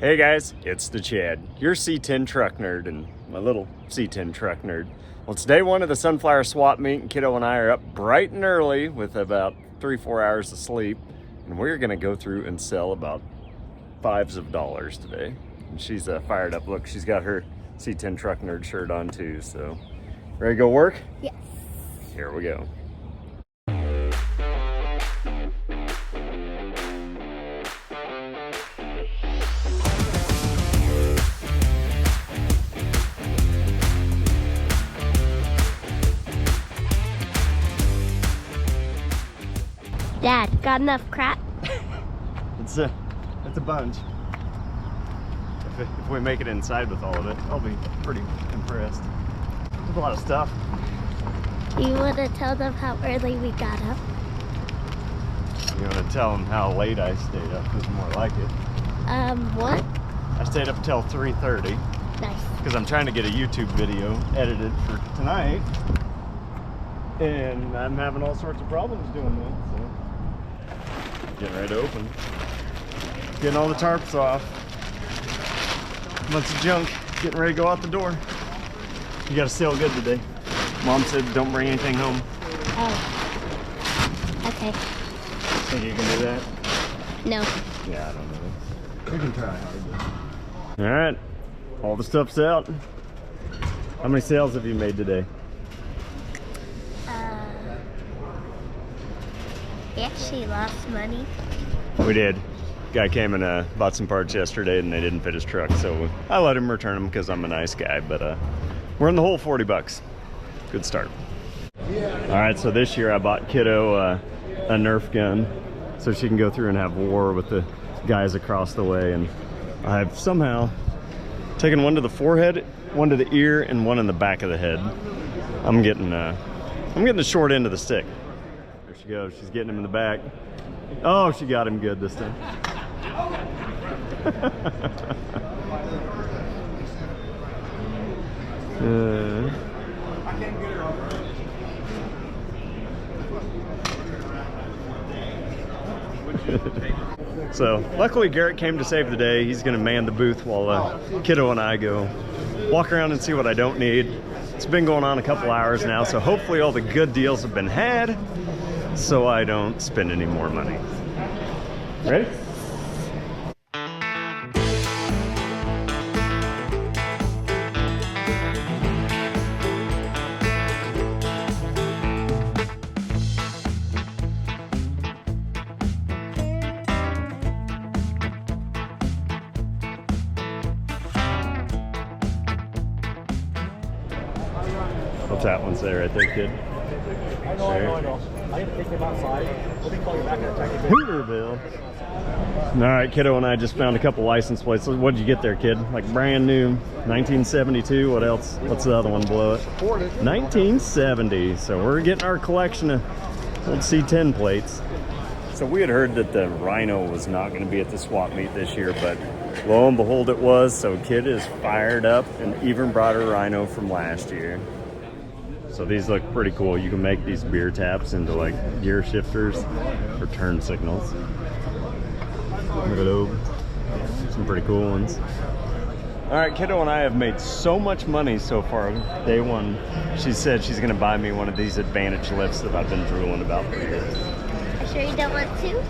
Hey guys, it's the Chad, your C10 truck nerd and my little C10 truck nerd. Well, it's day one of the Sunflower Swap Meet, and Kiddo and I are up bright and early with about 3-4 hours of sleep, and we're gonna go through and sell about fives of dollars today. And she's fired up. Look, she's got her C10 truck nerd shirt on too, so ready to go work? Yes. Here we go. Dad, got enough crap? It's a bunch. If we make it inside with all of it, I'll be pretty impressed. There's a lot of stuff. You want to tell them how early we got up? You want to tell them how late I stayed up, is more like it. What? I stayed up till 3:30. Nice. Because I'm trying to get a YouTube video edited for tonight. And I'm having all sorts of problems doing that, so. Getting ready to open. Getting all the tarps off. Bunch of junk. Getting ready to go out the door. You gotta sail good today. Mom said don't bring anything home. Oh. Okay. Think you can do that? No. Yeah, I don't know. We can try hard though. Alright. All the stuff's out. How many sales have you made today? We actually lost money. We did. Guy came and bought some parts yesterday and they didn't fit his truck, so I let him return them because I'm a nice guy, but we're in the hole 40 bucks. Good start. Alright, so this year I bought Kiddo a Nerf gun so she can go through and have war with the guys across the way, and I've somehow taken one to the forehead, one to the ear, and one in the back of the head. I'm getting the short end of the stick. There she goes. She's getting him in the back. Oh, she got him good this time. So luckily Garrett came to save the day. He's gonna man the booth while Kiddo and I go walk around and see what I don't need. It's been going on a couple hours now, so hopefully all the good deals have been had so I don't spend any more money. Ready? What's that one say right there, kid? I know. I have to take them outside. Let me call you back in a second. Hooterville. All right, Kiddo and I just found a couple license plates. What did you get there, kid? Like brand new, 1972. What else? What's the other one below it? 1970. So we're getting our collection of old C10 plates. So we had heard that the Rhino was not going to be at the swap meet this year, but lo and behold it was. So Kid is fired up and even brought her Rhino from last year. So these look pretty cool. You can make these beer taps into like gear shifters or turn signals. Look at those. Some pretty cool ones. All right, Kiddo and I have made so much money so far. Day one, she said she's gonna buy me one of these Advantage lifts that I've been drooling about for years. Are you sure you don't want two?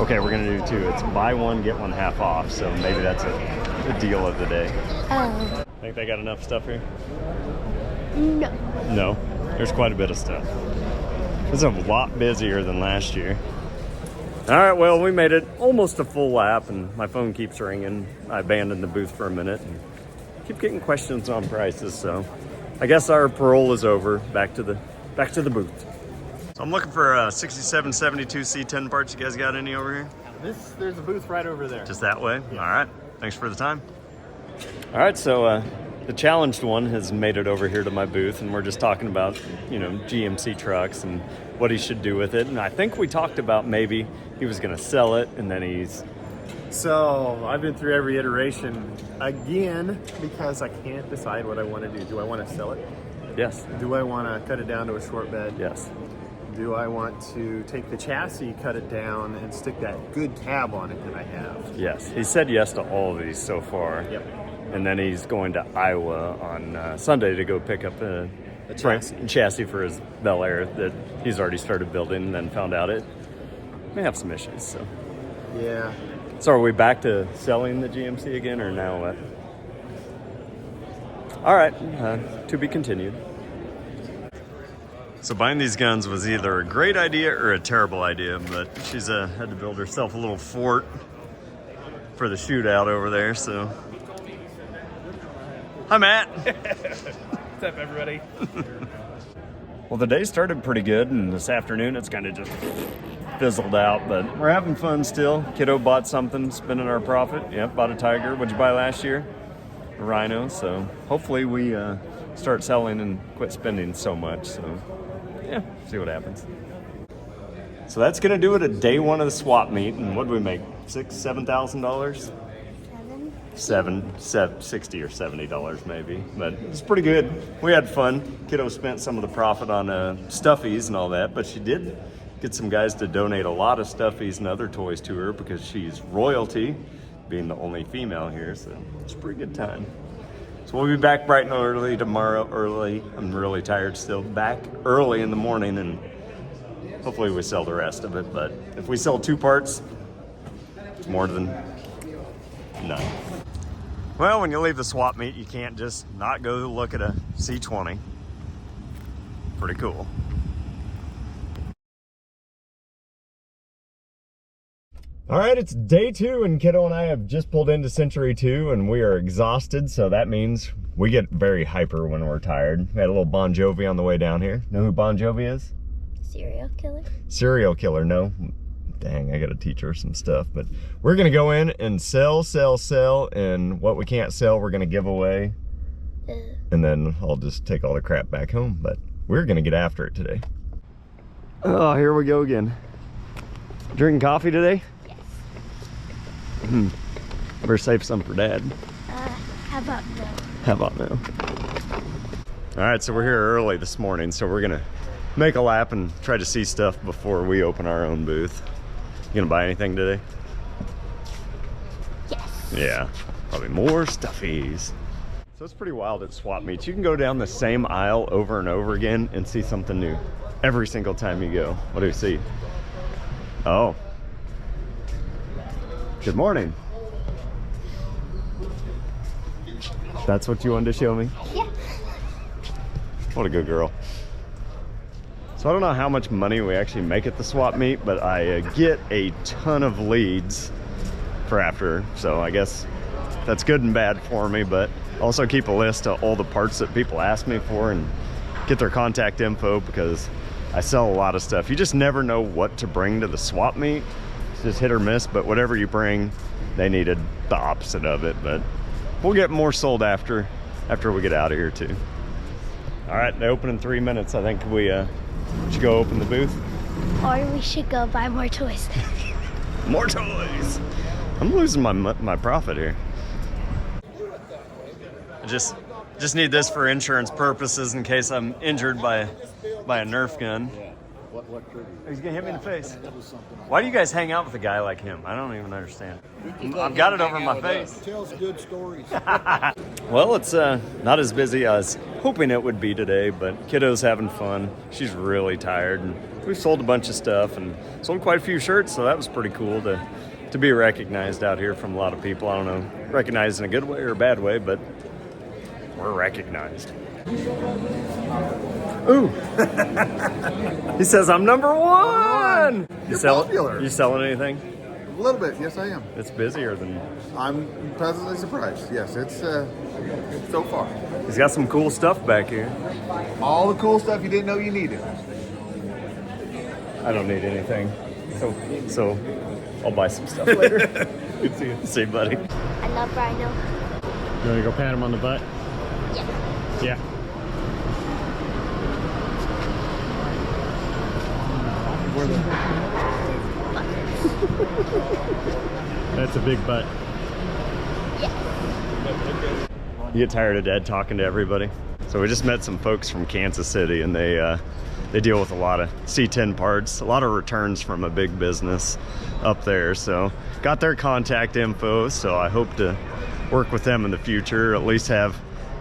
Okay, we're gonna do two. It's buy one, get one half off. So maybe that's a deal of the day. Oh. Think they got enough stuff here? No. No, there's quite a bit of stuff. It's a lot busier than last year. All right, well, we made it almost a full lap and my phone keeps ringing. I abandoned the booth for a minute and keep getting questions on prices, so I guess our parole is over. Back to the booth. So I'm looking for 67, 72 C10 parts. You guys got any over here? There's a booth right over there. Just that way? Yeah. All right, thanks for the time. All right, so the challenged one has made it over here to my booth, and we're just talking about, you know, GMC trucks and what he should do with it. And I think we talked about maybe he was going to sell it, and then he's... So I've been through every iteration again because I can't decide what I want to do. Do I want to sell it? Yes. Do I want to cut it down to a short bed? Yes. Do I want to take the chassis, cut it down, and stick that good cab on it that I have? Yes, he said yes to all of these so far. Yep. And then he's going to Iowa on Sunday to go pick up a chassis for his Bel Air that he's already started building, and then found out it may have some issues. So Yeah. So are we back to selling the GMC again, or now what? All right, to be continued. So buying these guns was either a great idea or a terrible idea, but she's had to build herself a little fort for the shootout over there, so. Hi, Matt. What's up, everybody? Well, the day started pretty good, and this afternoon it's kind of just fizzled out, but we're having fun still. Kiddo bought something, spending our profit. Yep, bought a Tiger. What'd you buy last year? A Rhino. So hopefully we start selling and quit spending so much. So yeah, see what happens. So that's gonna do it at day one of the swap meet. And what did we make? $7,000? $60 or $70 maybe, but it's pretty good. We had fun. Kiddo spent some of the profit on stuffies and all that, but she did get some guys to donate a lot of stuffies and other toys to her because she's royalty, being the only female here, so it's a pretty good time. So we'll be back bright and early tomorrow. I'm really tired still. Back early in the morning, and hopefully we sell the rest of it, but if we sell 2 parts, it's more than none. Well, when you leave the swap meet, you can't just not go look at a C20. Pretty cool. All right, it's day 2, and Kiddo and I have just pulled into Century 2, and we are exhausted, so that means we get very hyper when we're tired. We had a little Bon Jovi on the way down here. Know who Bon Jovi is? Serial killer? Serial killer, no. Dang, I gotta teach her some stuff. But we're gonna go in and sell, and what we can't sell, we're gonna give away. And then I'll just take all the crap back home. But we're gonna get after it today. Oh, here we go again. Drinking coffee today? Yes. Better save some for Dad. How about no? How about no? All right, so we're here early this morning, so we're gonna make a lap and try to see stuff before we open our own booth. You gonna buy anything today? Yes. Yeah, probably more stuffies. So it's pretty wild at swap meets. You can go down the same aisle over and over again and see something new every single time you go. What do you see? Oh. Good morning. That's what you wanted to show me? Yeah. What a good girl. So I don't know how much money we actually make at the swap meet, but I get a ton of leads for after, so I guess that's good and bad for me, but also keep a list of all the parts that people ask me for and get their contact info because I sell a lot of stuff. You just never know what to bring to the swap meet. It's just hit or miss, but whatever you bring, they needed the opposite of it, but we'll get more sold after we get out of here too. All right, they open in 3 minutes. I think we should go open the booth. Or we should go buy more toys. More toys. I'm losing my profit here. I just need this for insurance purposes in case I'm injured by a Nerf gun. He's gonna hit me in the face. Why do you guys hang out with a guy like him? I don't even understand. I've got it over my face. Tells good stories. Well, it's not as busy as hoping it would be today, but Kiddo's having fun. She's really tired, and we've sold a bunch of stuff and sold quite a few shirts, so that was pretty cool to be recognized out here from a lot of people. I don't know, recognized in a good way or a bad way, but we're recognized. Ooh. He says I'm number 1. You're popular. You selling anything? A little bit, yes I am. It's busier than... I'm pleasantly surprised. Yes, it's so far. He's got some cool stuff back here. All the cool stuff you didn't know you needed. I don't need anything. So I'll buy some stuff later. Good to see you. See you, buddy. I love Rhino. You want to go pat him on the butt? Yeah. Yeah. That's a big butt. Yeah. You get tired of Dad talking to everybody? So we just met some folks from Kansas City, and they they deal with a lot of C10 parts, a lot of returns from a big business up there. So got their contact info, so I hope to work with them in the future, at least have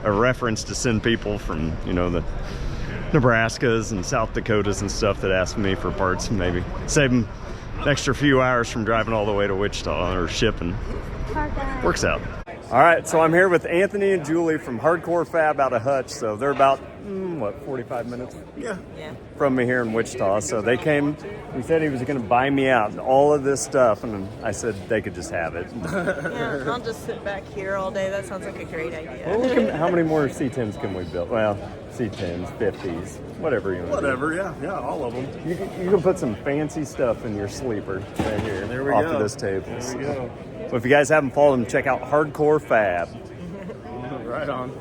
a reference to send people from, you know, the Nebraskas and South Dakotas and stuff that ask me for parts, and maybe save them an extra few hours from driving all the way to Wichita or shipping. Works out. All right, so I'm here with Anthony and Julie from Hardcore Fab out of Hutch. So they're about, what, 45 minutes? Yeah. From me here in Wichita. So they came, he said he was going to buy me out all of this stuff, and I said they could just have it. Yeah, I'll just sit back here all day. That sounds like a great idea. Well, how many more C10s can we build? Well, C10s, 50s, whatever you want. Whatever, yeah, all of them. You can put some fancy stuff in your sleeper right here. There we off go. of this table. There we go. So if you guys haven't followed them, check out Hardcore Fab. Right on.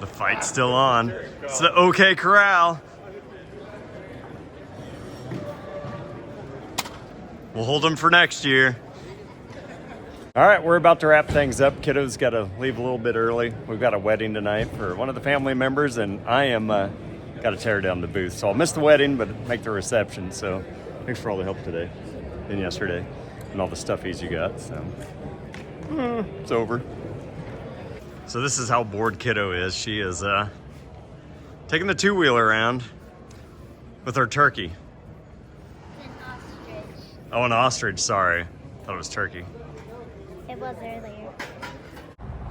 The fight's still on. It's the OK Corral. We'll hold them for next year. All right, we're about to wrap things up. Kiddo's got to leave a little bit early. We've got a wedding tonight for one of the family members, and I am got to tear down the booth. So I'll miss the wedding, but make the reception. So thanks for all the help today and yesterday and all the stuffies you got. So it's over. So this is how bored Kiddo is. She is taking the two-wheeler around with her turkey. An ostrich. Oh, an ostrich, sorry. Thought it was turkey. It was earlier.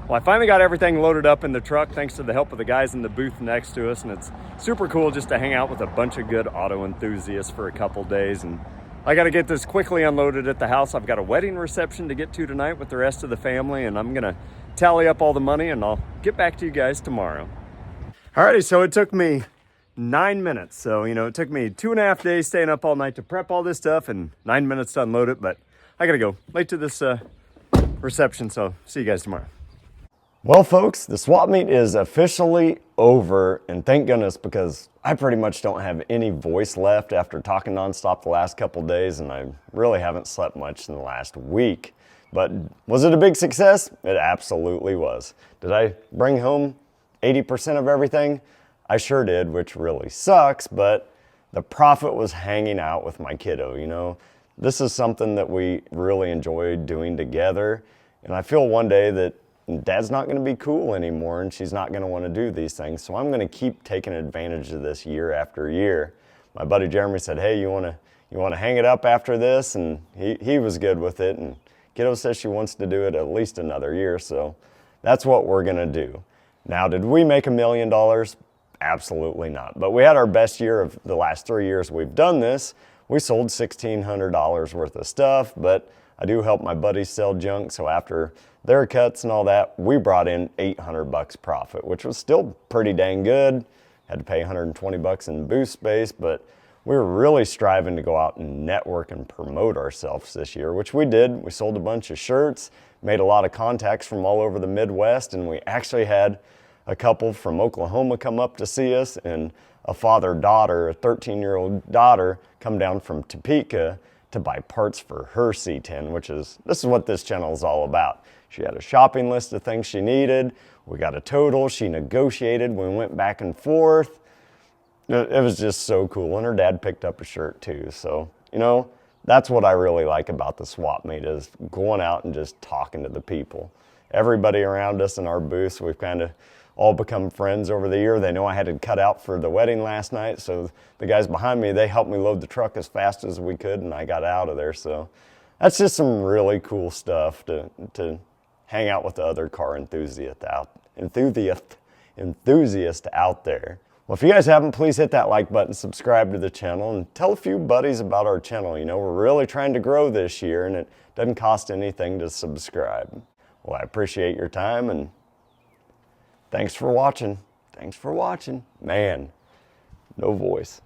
Well, I finally got everything loaded up in the truck thanks to the help of the guys in the booth next to us, and it's super cool just to hang out with a bunch of good auto enthusiasts for a couple days. And I got to get this quickly unloaded at the house. I've got a wedding reception to get to tonight with the rest of the family, and I'm gonna tally up all the money and I'll get back to you guys tomorrow. Alrighty, so it took me 9 minutes. So, you know, it took me 2.5 days staying up all night to prep all this stuff and 9 minutes to unload it, but I gotta go late to this reception, so see you guys tomorrow. Well, folks, the swap meet is officially over, and thank goodness, because I pretty much don't have any voice left after talking nonstop the last couple days, and I really haven't slept much in the last week. But was it a big success? It absolutely was. Did I bring home 80% of everything? I sure did, which really sucks, but the profit was hanging out with my kiddo, you know. This is something that we really enjoy doing together, and I feel one day that Dad's not gonna be cool anymore and she's not gonna wanna do these things, so I'm gonna keep taking advantage of this year after year. My buddy Jeremy said, hey, you wanna hang it up after this? And he was good with it, and Kiddo says she wants to do it at least another year, so that's what we're gonna do. Now, did we make $1 million? Absolutely not. But we had our best year of the last 3 years we've done this. We sold $1,600 worth of stuff, but I do help my buddies sell junk, so after their cuts and all that, we brought in $800 profit, which was still pretty dang good. Had to pay $120 in booth space, but we were really striving to go out and network and promote ourselves this year, which we did. We sold a bunch of shirts, made a lot of contacts from all over the Midwest, and we actually had a couple from Oklahoma come up to see us, and a father-daughter, a 13-year-old daughter, come down from Topeka to buy parts for her C10, this is what this channel is all about. She had a shopping list of things she needed. We got a total. She negotiated. We went back and forth. It was just so cool, and her dad picked up a shirt too. So, you know, that's what I really like about the swap meet, is going out and just talking to the people. Everybody around us in our booths, we've kind of all become friends over the year. They know I had to cut out for the wedding last night, so the guys behind me, they helped me load the truck as fast as we could, and I got out of there. So that's just some really cool stuff to hang out with the other car enthusiast out there. Well, if you guys haven't, please hit that like button, subscribe to the channel, and tell a few buddies about our channel. You know, we're really trying to grow this year, and it doesn't cost anything to subscribe. Well, I appreciate your time, and thanks for watching. Thanks for watching. Man, no voice.